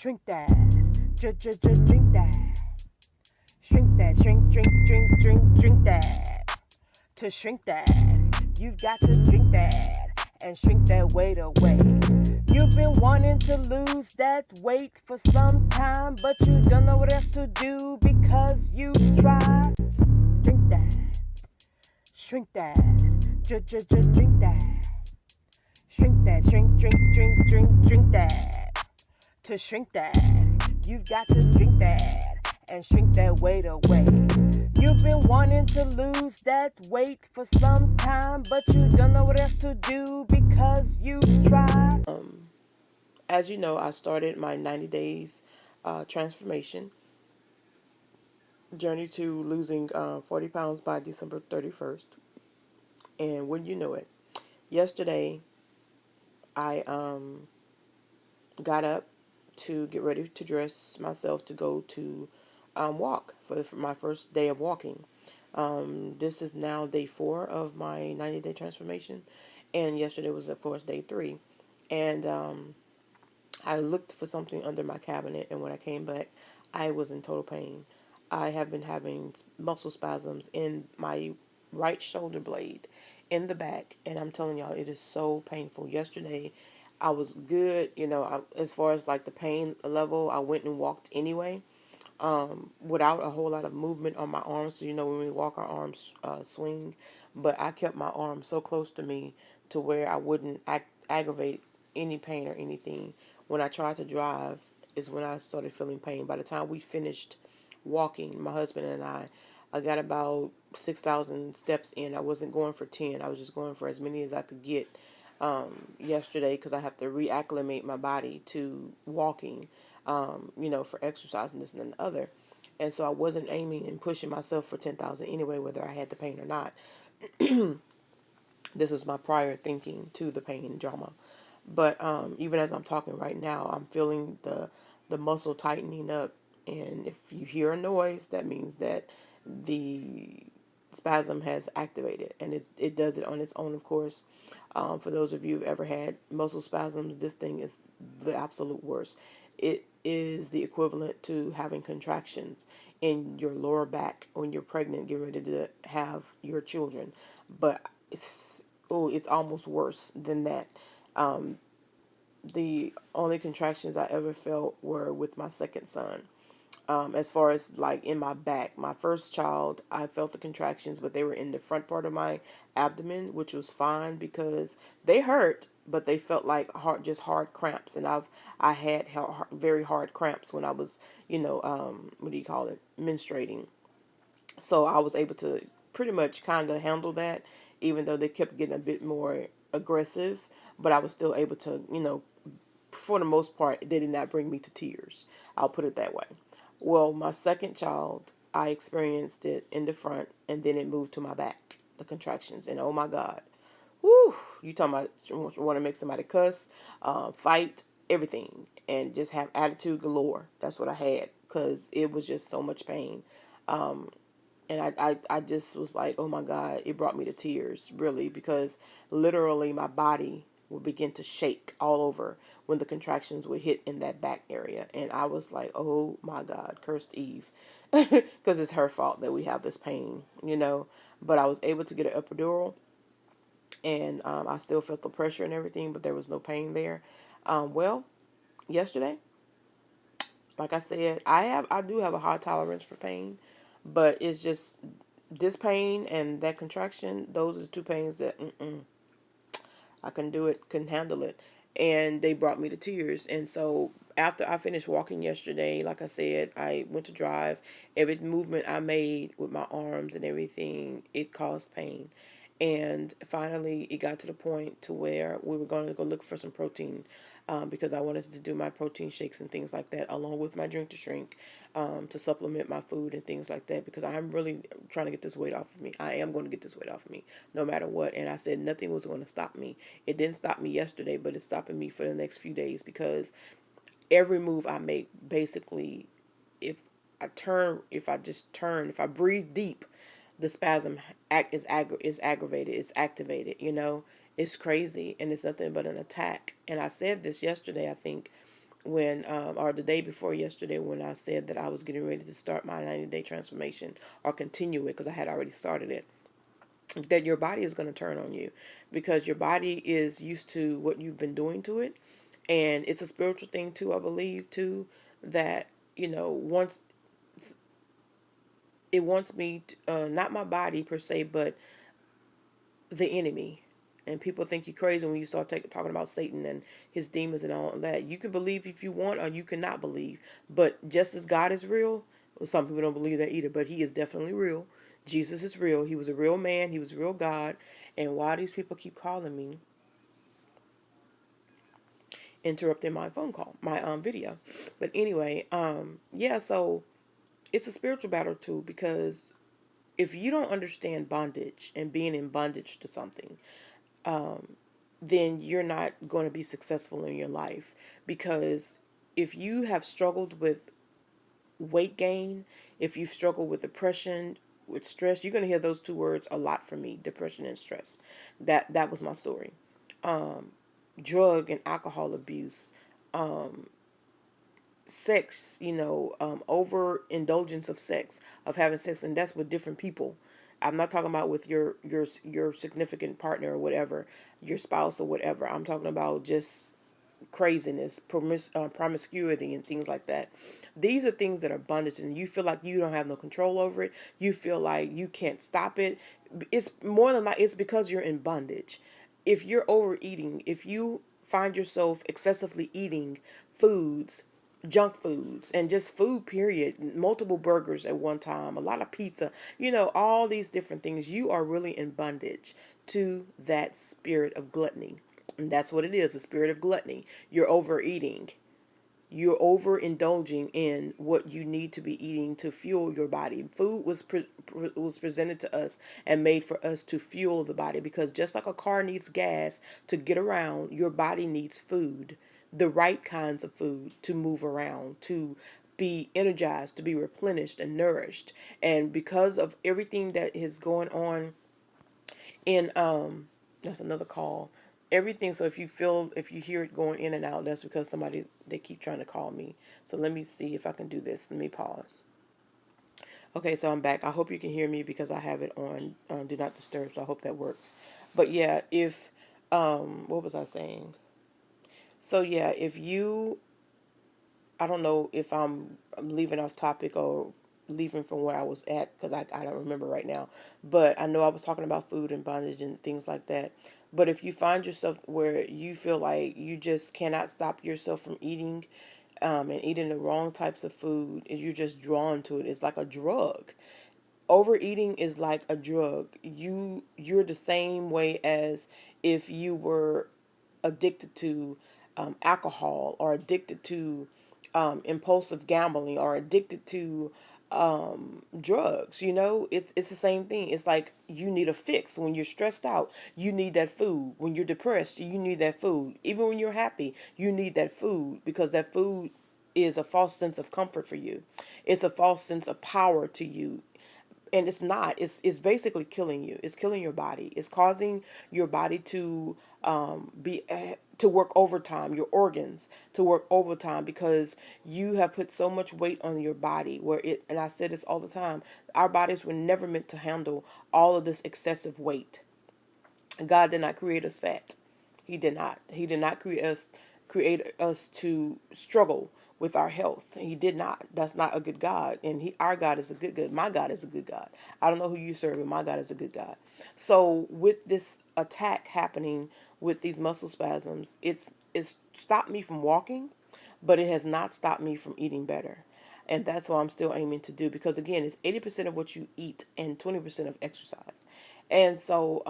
Shrink that. Drink that. Shrink that. Drink that. To shrink that, you've got to drink that and shrink that weight away. You've been wanting to lose that weight for some time, but you don't know what else to do because you tried. Drink that. Shrink that. Drink that. Shrink that. Drink that. To shrink that, you've got to drink that and shrink that weight away. You've been wanting to lose that weight for some time, but you don't know what else to do because you tried. As you know, I started my 90 days transformation journey to losing 40 pounds by December 31st. And wouldn't you know it, yesterday I got up to get ready to dress myself to go to walk for my first day of walking. This is now day 4 of my 90-day transformation, and yesterday was, of course, day 3. And I looked for something under my cabinet, and when I came back, I was in total pain. I have been having muscle spasms in my right shoulder blade in the back, and I'm telling y'all, it is so painful. Yesterday, I was good, as far as like the pain level. I went and walked anyway, without a whole lot of movement on my arms. So, when we walk, our arms swing, but I kept my arm so close to me to where I wouldn't aggravate any pain or anything. When I tried to drive is when I started feeling pain. By the time we finished walking, my husband and I got about 6,000 steps in. I wasn't going for 10. I was just going for as many as I could get yesterday, because I have to reacclimate my body to walking, for exercise and this and the other. And so I wasn't aiming and pushing myself for 10,000 anyway, whether I had the pain or not. This was my prior thinking to the pain and drama. But even as I'm talking right now, I'm feeling the muscle tightening up. And if you hear a noise, that means that the spasm has activated. And it does it on its own, of course. For those of you who've ever had muscle spasms, this thing is the absolute worst. It is the equivalent to having contractions in your lower back when you're pregnant, getting ready to have your children. But it's almost worse than that. The only contractions I ever felt were with my second son. As far as like in my back, my first child, I felt the contractions, but they were in the front part of my abdomen, which was fine because they hurt, but they felt like just hard cramps. And I had very hard cramps when I was, what do you call it, menstruating. So I was able to pretty much kind of handle that, even though they kept getting a bit more aggressive. But I was still able to, for the most part, they did not bring me to tears. I'll put it that way. Well, my second child, I experienced it in the front, and then it moved to my back, the contractions. And oh my God, whoo, you talking about want to make somebody cuss, fight, everything, and just have attitude galore. That's what I had, because it was just so much pain. And I just was like, oh my God, it brought me to tears, really, because literally my body would begin to shake all over when the contractions would hit in that back area. And I was like, oh my God, cursed Eve, because it's her fault that we have this pain. But I was able to get an epidural, and I still felt the pressure and everything, but there was no pain there. Well, yesterday, like I said, I do have a high tolerance for pain, but it's just this pain and that contraction. Those are the two pains that I couldn't do it, couldn't handle it, and they brought me to tears. And so after I finished walking yesterday, like I said, I went to drive. Every movement I made with my arms and everything, it caused pain. And finally, it got to the point to where we were going to go look for some protein, because I wanted to do my protein shakes and things like that, along with my drink to shrink, to supplement my food and things like that, because I'm really trying to get this weight off of me. I am going to get this weight off of me no matter what. And I said nothing was going to stop me. It didn't stop me yesterday, but it's stopping me for the next few days, because every move I make, basically, if if I breathe deep, the spasm is aggravated, it's activated. It's crazy, and it's nothing but an attack. And I said this yesterday, I think, when or the day before yesterday when I said that I was getting ready to start my 90-day transformation or continue it because I had already started it, that your body is going to turn on you because your body is used to what you've been doing to it. And it's a spiritual thing too, I believe too, that, once it wants me to, not my body per se, but the enemy. And people think you're crazy when you start talking about Satan and his demons and all that. You can believe if you want, or you cannot believe. But just as God is real, well, some people don't believe that either, but he is definitely real. Jesus is real. He was a real man. He was a real God. And why these people keep calling me, interrupting my phone call, my video. But anyway, yeah, so it's a spiritual battle too, because if you don't understand bondage and being in bondage to something, then you're not going to be successful in your life. Because if you have struggled with weight gain, if you've struggled with depression, with stress, you're going to hear those two words a lot from me: depression and stress. That was my story. Drug and alcohol abuse, sex, overindulgence of sex, of having sex, and that's with different people. I'm not talking about with your significant partner or whatever, your spouse or whatever. I'm talking about just craziness, promiscuity, and things like that. These are things that are bondage, and you feel like you don't have no control over it. You feel like you can't stop it. It's more than like it's because you're in bondage. If you're overeating, if you find yourself excessively eating foods, junk foods, and just food period, multiple burgers at one time, a lot of pizza, all these different things, you are really in bondage to that spirit of gluttony. And that's what it is, a spirit of gluttony. You're overeating. You're overindulging in what you need to be eating to fuel your body. Food was presented to us and made for us to fuel the body, because just like a car needs gas to get around, your body needs food, the right kinds of food to move around, to be energized, to be replenished and nourished. And because of everything that is going on in that's another call, everything. So if you hear it going in and out, that's because somebody, they keep trying to call me. So let me see if I can do this. Let me pause. Okay, so I'm back. I hope you can hear me because I have it on do not disturb, so I hope that works. But yeah, if what was I saying? So yeah, if you, I don't know if I'm leaving off topic or leaving from where I was at, because I don't remember right now. But I know I was talking about food and bondage and things like that. But if you find yourself where you feel like you just cannot stop yourself from eating, and eating the wrong types of food, you're just drawn to it. It's like a drug. Overeating is like a drug. You're the same way as if you were addicted to alcohol, or addicted to impulsive gambling, or addicted to drugs. It's the same thing. It's like you need a fix. When you're stressed out, you need that food. When you're depressed, you need that food. Even when you're happy, you need that food, because that food is a false sense of comfort for you. It's a false sense of power to you. And it's not. It's basically killing you. It's killing your body. It's causing your body to be to work overtime, your organs to work overtime, because you have put so much weight on your body, where it, and I said this all the time, our bodies were never meant to handle all of this excessive weight. God did not create us fat. He did not. He did not create us to struggle with our health. He did not. That's not a good God. And our God is a good God. My God is a good God. I don't know who you serve, but my God is a good God. So with this attack happening with these muscle spasms, it's stopped me from walking, but it has not stopped me from eating better. And that's what I'm still aiming to do, because again, it's 80% of what you eat and 20% of exercise. And so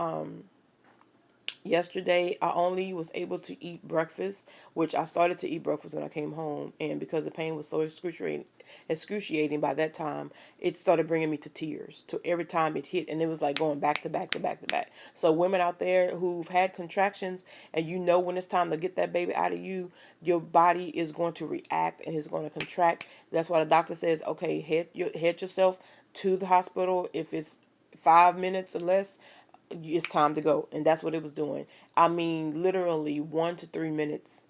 yesterday, I only was able to eat breakfast, which I started to eat breakfast when I came home, and because the pain was so excruciating by that time, it started bringing me to tears. To every time it hit, and it was like going back to back to back to back. So women out there who've had contractions, and when it's time to get that baby out of you, your body is going to react and it's going to contract. That's why the doctor says, okay, head yourself to the hospital if it's 5 minutes or less, it's time to go. And that's what it was doing. I mean, literally 1 to 3 minutes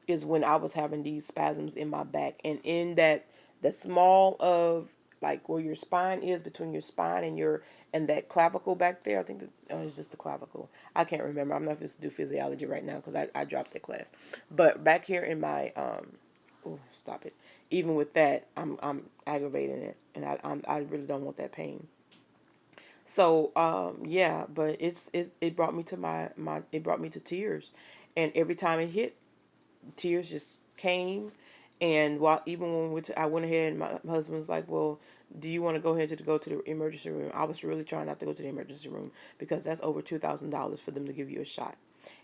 is when I was having these spasms in my back, and in that the small of like where your spine is, between your spine and your and that clavicle back there. I think that, it's just the clavicle. I can't remember. I'm not supposed to do physiology right now because I dropped that class. But back here in my oh, stop it. Even with that, I'm aggravating it, and I really don't want that pain. So yeah, but it brought me to my it brought me to tears, and every time it hit, tears just came. And while even when we went I went ahead, and my husband was like, "Well, do you want to go ahead to go to the emergency room?" I was really trying not to go to the emergency room because that's over $2,000 for them to give you a shot.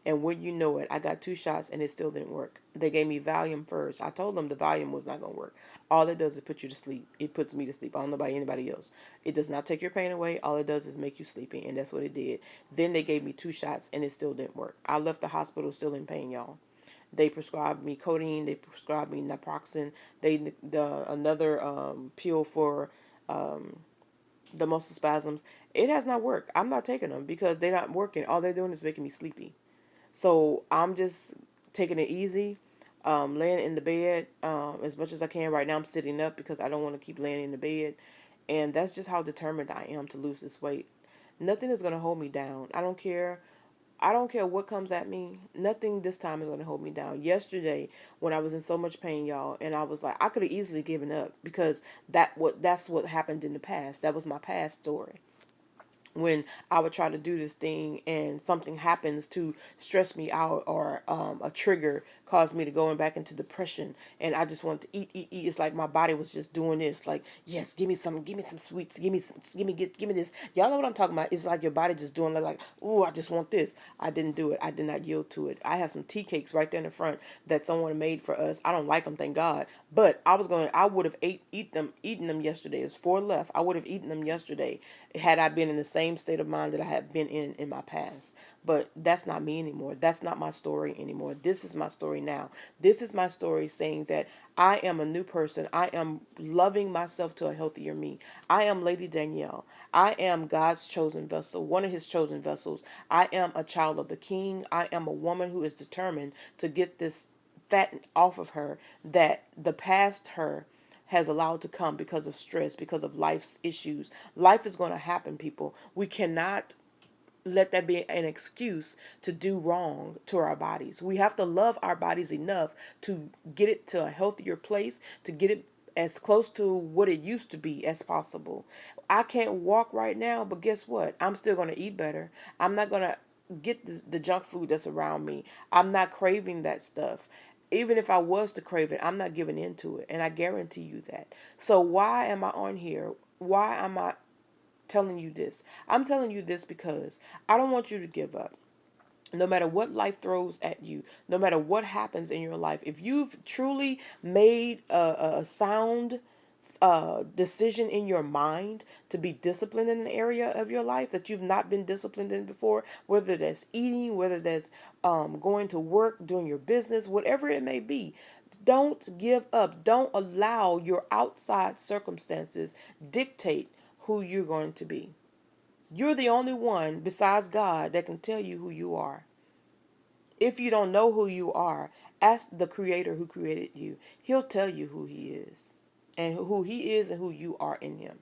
And when you know it, I got two shots and it still didn't work. They gave me Valium first. I told them the Valium was not going to work. All it does is put you to sleep. It puts me to sleep. I don't know about anybody else. It does not take your pain away. All it does is make you sleepy, and that's what it did. Then they gave me two shots and it still didn't work. I left the hospital still in pain, y'all. They prescribed me codeine. They prescribed me naproxen. The another pill for the muscle spasms. It has not worked. I'm not taking them because they're not working. All they're doing is making me sleepy. So I'm just taking it easy, laying in the bed as much as I can. Right now I'm sitting up because I don't want to keep laying in the bed. And that's just how determined I am to lose this weight. Nothing is going to hold me down. I don't care. I don't care what comes at me. Nothing this time is going to hold me down. Yesterday, when I was in so much pain, y'all, and I was like, I could have easily given up because that's what happened in the past. That was my past story, when I would try to do this thing and something happens to stress me out, or a trigger caused me to go back into depression, and I just wanted to eat, eat, eat. It's like my body was just doing this, like, yes, give me some sweets, give me some, give me this. Y'all know what I'm talking about? It's like your body just doing like, oh, I just want this. I didn't do it. I did not yield to it. I have some tea cakes right there in the front that someone made for us. I don't like them, thank God. But I would have eaten them yesterday. There's four left. I would have eaten them yesterday had I been in the same state of mind that I had been in my past. But that's not me anymore. That's not my story anymore. This is my story now. This is my story saying that I am a new person. I am loving myself to a healthier me. I am Lady Danielle. I am God's chosen vessel, one of his chosen vessels. I am a child of the King. I am a woman who is determined to get this fat off of her, that the past her has allowed to come because of stress, because of life's issues. Life is going to happen, people. We cannot let that be an excuse to do wrong to our bodies. We have to love our bodies enough to get it to a healthier place, to get it as close to what it used to be as possible. I can't walk right now, but guess what? I'm still going to eat better. I'm not going to get the junk food that's around me. I'm not craving that stuff. Even if I was to crave it, I'm not giving in to it. And I guarantee you that. So why am I on here? Why am I telling you this? I'm telling you this because I don't want you to give up. No matter what life throws at you, no matter what happens in your life, if you've truly made a sound decision in your mind to be disciplined in an area of your life that you've not been disciplined in before, whether that's eating, whether that's going to work, doing your business, whatever it may be, don't give up. Don't allow your outside circumstances dictate who you're going to be. You're the only one besides God that can tell you who you are. If you don't know who you are, ask the creator who created you. He'll tell you who he is, and who he is and who you are in him.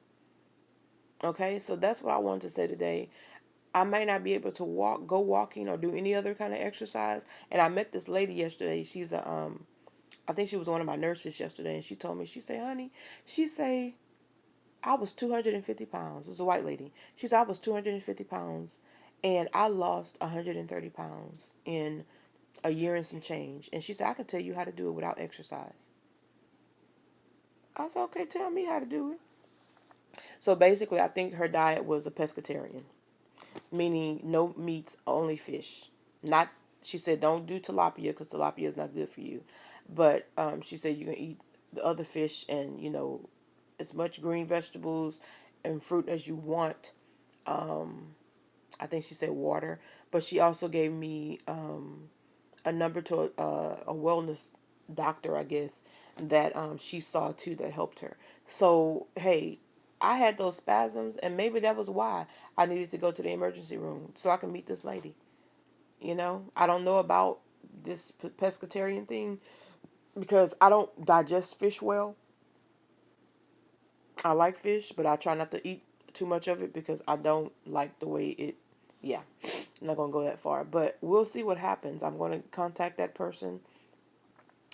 Okay, so that's what I wanted to say today. I may not be able to go walking or do any other kind of exercise. And I met this lady yesterday. She's I think she was one of my nurses yesterday, and she told me, she said, honey, she say, I was 250 pounds. It was a white lady. She said, I was 250 pounds and I lost 130 pounds in a year and some change. And she said, I can tell you how to do it without exercise. I said, okay, tell me how to do it. So basically, I think her diet was a pescatarian, meaning no meats, only fish. Not, she said, don't do tilapia because tilapia is not good for you. But she said you can eat the other fish and, as much green vegetables and fruit as you want. I think she said water. But she also gave me a number to a wellness doctor, I guess, that she saw too that helped her. So, hey, I had those spasms, and maybe that was why I needed to go to the emergency room so I can meet this lady. I don't know about this pescatarian thing because I don't digest fish well. I like fish, but I try not to eat too much of it because I don't like the way it. Yeah, I'm not gonna go that far, but we'll see what happens. I'm gonna contact that person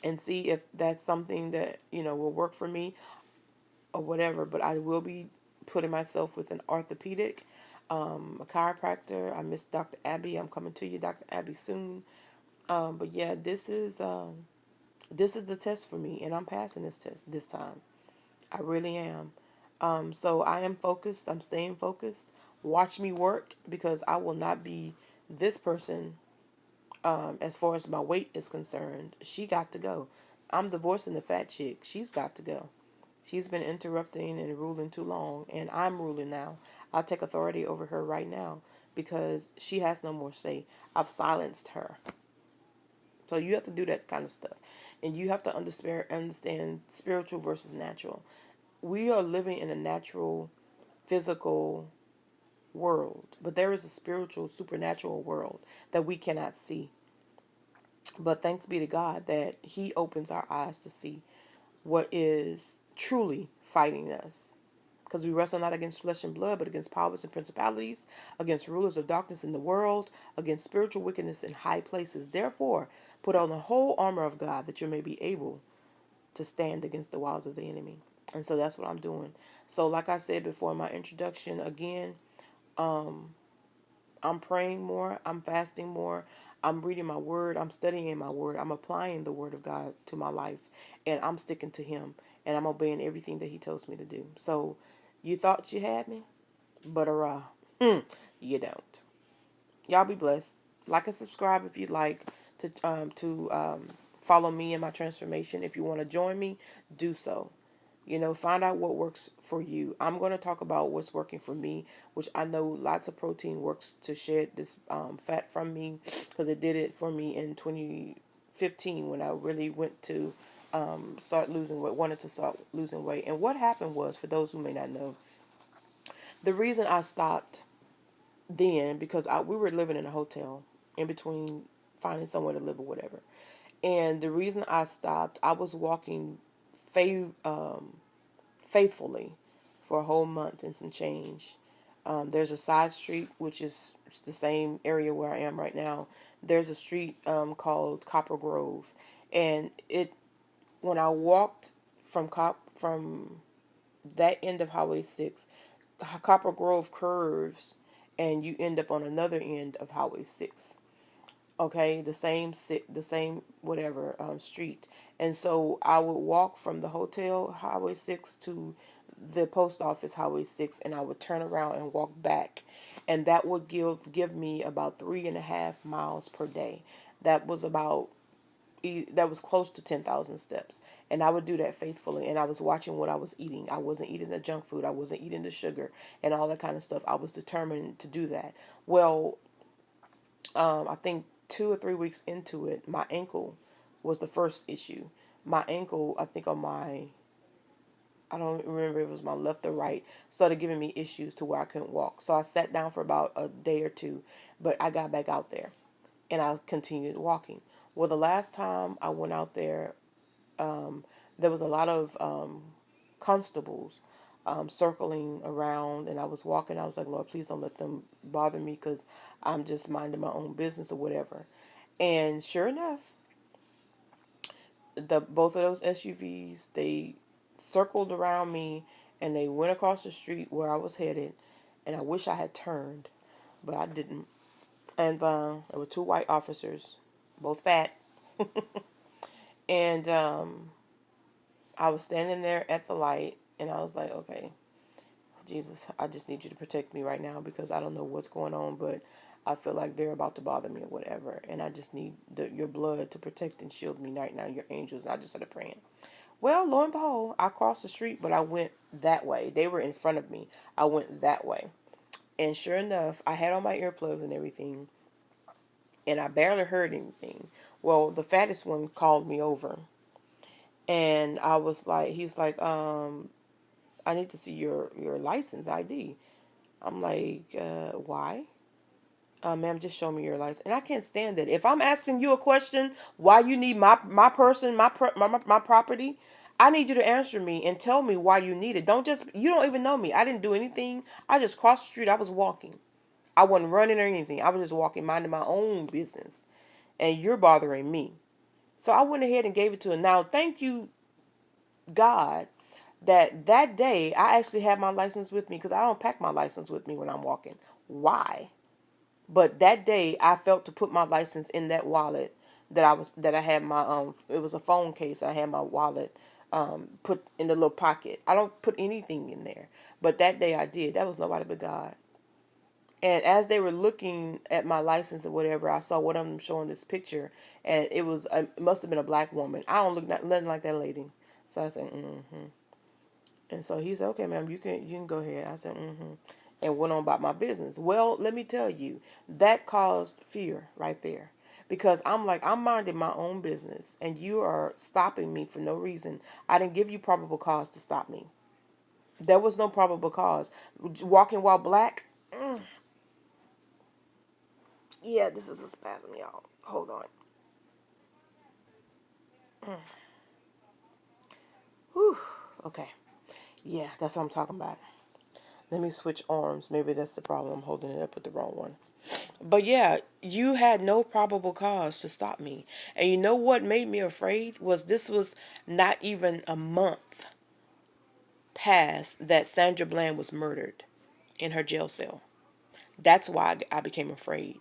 and see if that's something that will work for me or whatever. But I will be putting myself with an orthopedic, a chiropractor. I miss Dr. Abby. I'm coming to you, Dr. Abby, soon. But yeah, this is the test for me, and I'm passing this test this time. I really am. So I am focused. I'm staying focused. Watch me work because I will not be this person as far as my weight is concerned. She got to go. I'm divorcing the fat chick. She's got to go. She's been interrupting and ruling too long, and I'm ruling now. I'll take authority over her right now because she has no more say. I've silenced her. So you have to do that kind of stuff. And you have to understand spiritual versus natural. We are living in a natural, physical world, but there is a spiritual, supernatural world that we cannot see. But thanks be to God that He opens our eyes to see what is truly fighting us. Because we wrestle not against flesh and blood, but against powers and principalities, against rulers of darkness in the world, against spiritual wickedness in high places. Therefore, put on the whole armor of God that you may be able to stand against the wiles of the enemy. And so that's what I'm doing. So like I said before in my introduction, again, I'm praying more, I'm fasting more, I'm reading my word, I'm studying my word, I'm applying the word of God to my life, and I'm sticking to Him, and I'm obeying everything that He tells me to do. So you thought you had me, but you don't. Y'all be blessed. Like and subscribe if you'd like to follow me in my transformation. If you want to join me, do so. Find out what works for you. I'm going to talk about what's working for me, which I know lots of protein works to shed this fat from me because it did it for me in 2015 when I really went to start losing weight, wanted to start losing weight. And what happened was, for those who may not know, the reason I stopped then because we were living in a hotel in between finding somewhere to live or whatever. And the reason I stopped, I was walking faithfully for a whole month and some change. There's a side street, which is the same area where I am right now. There's a street called Copper Grove. And when I walked from that end of Highway 6, Copper Grove curves and you end up on another end of Highway 6. Okay, the same whatever street. And so I would walk from the hotel Highway 6 to the post office Highway 6, and I would turn around and walk back, and that would give me about 3.5 miles per day. That was about that was close to 10,000 steps. And I would do that faithfully. And I was watching what I was eating. I wasn't eating the junk food. I wasn't eating the sugar and all that kind of stuff. I was determined to do that. Well, I think 2 or 3 weeks into it, my ankle was the first issue. My ankle, I think I don't remember if it was my left or right, started giving me issues to where I couldn't walk. So I sat down for about a day or two, but I got back out there and I continued walking. Well, the last time I went out there, there was a lot of constables circling around, and I was walking. I was like, Lord, please don't let them bother me because I'm just minding my own business or whatever. And sure enough, the both of those SUVs, they circled around me and they went across the street where I was headed. And I wish I had turned, but I didn't. And there were two white officers, both fat, and I was standing there at the light, and I was like, okay, Jesus, I just need you to protect me right now because I don't know what's going on, but I feel like they're about to bother me or whatever, and I just need your blood to protect and shield me right now, your angels. And I just started praying. Well, lo and behold, I crossed the street, but I went that way. They were in front of me. I went that way. And sure enough, I had on my earplugs and everything, and I barely heard anything. Well, the fattest one called me over, and I was like, he's like, I need to see your license ID. I'm like, why? Ma'am, just show me your license. And I can't stand it. If I'm asking you a question, why you need my person, my property, I need you to answer me and tell me why you need it. Don't just, you don't even know me. I didn't do anything. I just crossed the street. I was walking. I wasn't running or anything. I was just walking, minding my own business. And you're bothering me. So I went ahead and gave it to him. Now, thank you, God, that day I actually had my license with me because I don't pack my license with me when I'm walking. Why? But that day I felt to put my license in that wallet that I had my it was a phone case. I had my wallet put in the little pocket. I don't put anything in there. But that day I did. That was nobody but God. And as they were looking at my license or whatever, I saw one of them showing this picture, and it must have been a black woman. I don't look nothing like that lady. So I said, mm-hmm. And so he said, okay, ma'am, you can go ahead. I said, mm-hmm. And went on about my business. Well, let me tell you, that caused fear right there. Because I'm like, I'm minding my own business, and you are stopping me for no reason. I didn't give you probable cause to stop me. There was no probable cause. Walking while black, yeah, this is a spasm, y'all. Hold on. Whew. Okay. Yeah, that's what I'm talking about. Let me switch arms. Maybe that's the problem. I'm holding it up with the wrong one. But yeah, you had no probable cause to stop me. And you know what made me afraid was this was not even a month past that Sandra Bland was murdered in her jail cell. That's why I became afraid.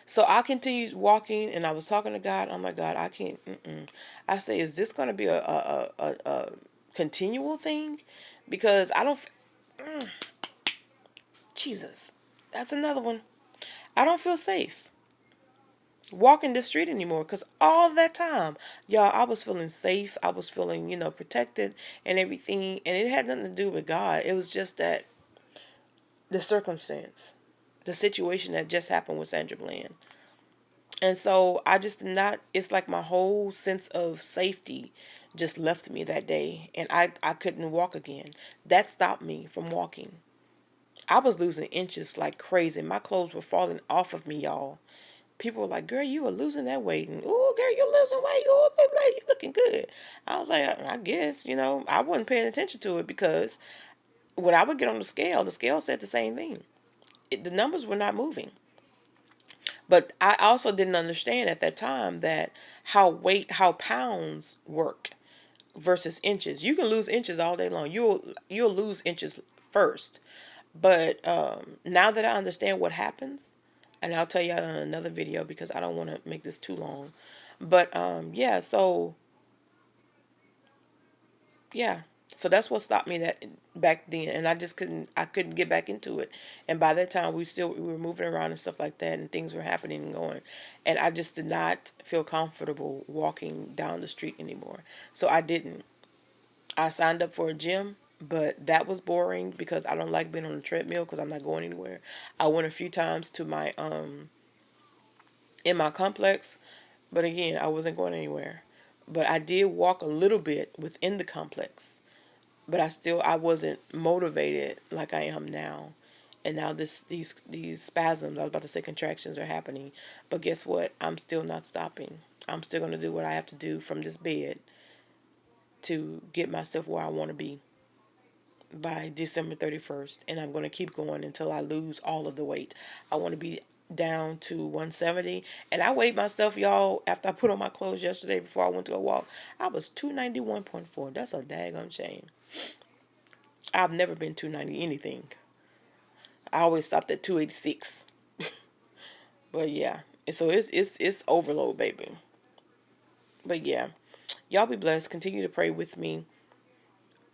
So I continued walking, and I was talking to God. Oh my God, I can't. Mm-mm. I say, is this going to be a continual thing? Because I don't. Jesus, that's another one. I don't feel safe walking the street anymore because all that time, y'all, I was feeling safe. I was feeling, protected and everything. And it had nothing to do with God. It was just that the circumstance, the situation that just happened with Sandra Bland. And so I just did not, it's like my whole sense of safety just left me that day. And I couldn't walk again. That stopped me from walking. I was losing inches like crazy. My clothes were falling off of me, y'all. People were like, girl, you were losing that weight. And, oh, girl, you're losing weight. Oh, look like you're looking good. I was like, I guess, I wasn't paying attention to it because when I would get on the scale said the same thing. The numbers were not moving. But I also didn't understand at that time that how pounds work versus inches. You can lose inches all day long. You'll lose inches first. But now that I understand what happens, and I'll tell you in another video because I don't want to make this too long. But yeah, so yeah, so that's what stopped me that back then, and I couldn't get back into it. And by that time, we were moving around and stuff like that, and things were happening and going, and I just did not feel comfortable walking down the street anymore. So I didn't. I signed up for a gym, but that was boring because I don't like being on the treadmill because I'm not going anywhere. I went a few times to my in my complex, but again, I wasn't going anywhere. But I did walk a little bit within the complex, but I wasn't motivated like I am now. And now these spasms, I was about to say contractions, are happening. But guess what? I'm still not stopping. I'm still going to do what I have to do from this bed to get myself where I want to be by December 31st, and I'm going to keep going until I lose all of the weight. I want to be down to 170, and I weighed myself, y'all, after I put on my clothes yesterday before I went to a walk. I was 291.4. That's a daggone shame. I've never been 290 anything. I always stopped at 286. But yeah, and so it's overload, baby. But yeah, y'all be blessed. Continue to pray with me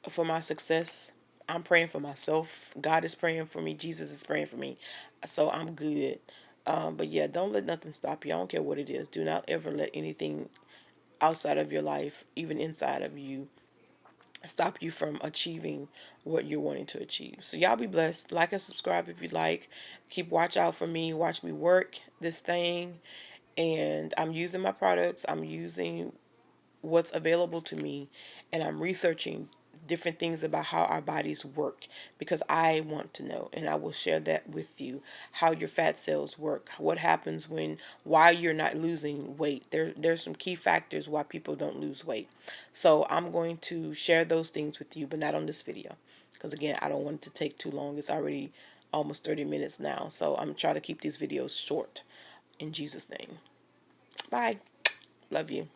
for my success. I'm praying for myself. God is praying for me. Jesus is praying for me. So I'm good. But yeah, don't let nothing stop you. I don't care what it is. Do not ever let anything outside of your life, even inside of you, stop you from achieving what you're wanting to achieve. So y'all be blessed. Like and subscribe if you like. Keep watch out for me. Watch me work this thing. And I'm using my products. I'm using what's available to me, and I'm researching different things about how our bodies work, because I want to know, and I will share that with you, how your fat cells work, what happens when, why you're not losing weight. There's some key factors why people don't lose weight. So I'm going to share those things with you, but not on this video, because again, I don't want it to take too long. It's already almost 30 minutes now, so I'm trying to keep these videos short. In Jesus' name. Bye. Love you.